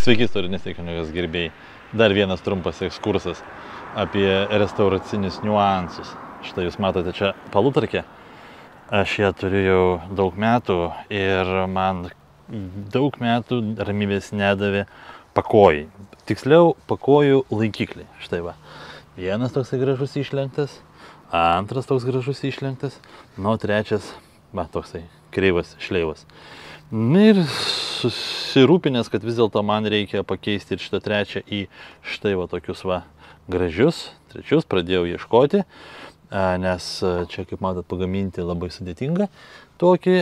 Sveiki, istorinės knygos gerbėjai. Dar vienas trumpas ekskursas apie restauracinius niuansus. Štai jūs matote čia palutarkę. Aš ją turiu jau daug metų ir man daug metų ramybės nedavė pakojai. Tiksliau, pakojų laikikliai. Štai va. Vienas toksai gražus išlenktas, antras toks gražus išlenktas, nu, trečias, va, toksai kreivas, šleivas. Ir susirūpinęs, kad vis dėlto man reikia pakeisti ir šitą trečią į štai va tokius va gražius, trečius, pradėjau ieškoti, nes čia, kaip matot, pagaminti labai sudėtinga tokį.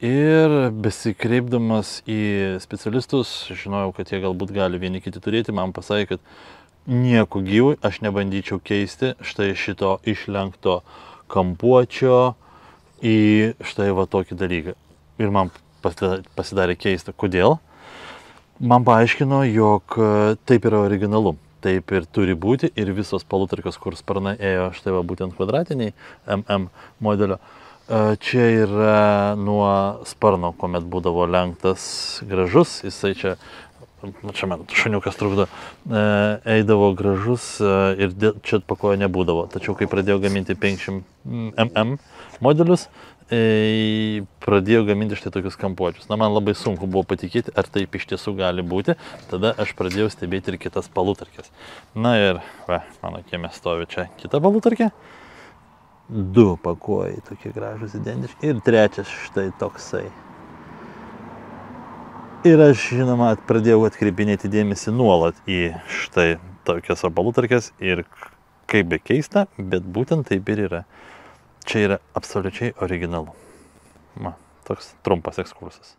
Ir besikreipdamas į specialistus, žinojau, kad jie galbūt gali vieni kiti turėti, man pasakė, kad nieko gyvui aš nebandyčiau keisti štai šito išlenkto kampuočio į štai va tokį dalyką. Ir man pasidarė keista. Kodėl? Man paaiškino, jog taip yra originalu. Taip ir turi būti. Ir visos palutarkos, kur sparnai ėjo štai va būtent kvadratiniai MM modelio. Čia yra nuo sparno, kuomet būdavo lenktas gražus. Jisai čia man šuniukas trukdo, eidavo gražus ir čia pakojo nebūdavo. Tačiau, kai pradėjau gaminti 500 MM modelius, pradėjau gaminti štai tokius kampuočius. Na, man labai sunku buvo patikėti, ar taip iš tiesų gali būti. Tada aš pradėjau stebėti ir kitas palutarkės. Na ir, va, mano kieme stovi čia kita palutarkė. 2 pakojai tokie gražus, identiški. Ir trečias štai toksai. Ir aš, žinoma, pradėjau atkreipinėti dėmesį nuolat į štai tokias palutarkės. Ir kaip be keista, bet būtent taip ir yra. Čia yra absoliučiai originalu. Na, toks trumpas ekskursas.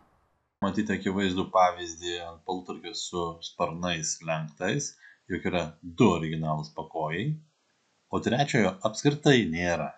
Matyti akivaizdų pavyzdį ant palutarkės su sparnais lenktais, juk yra 2 originalūs pakojai, o trečiojo apskritai nėra.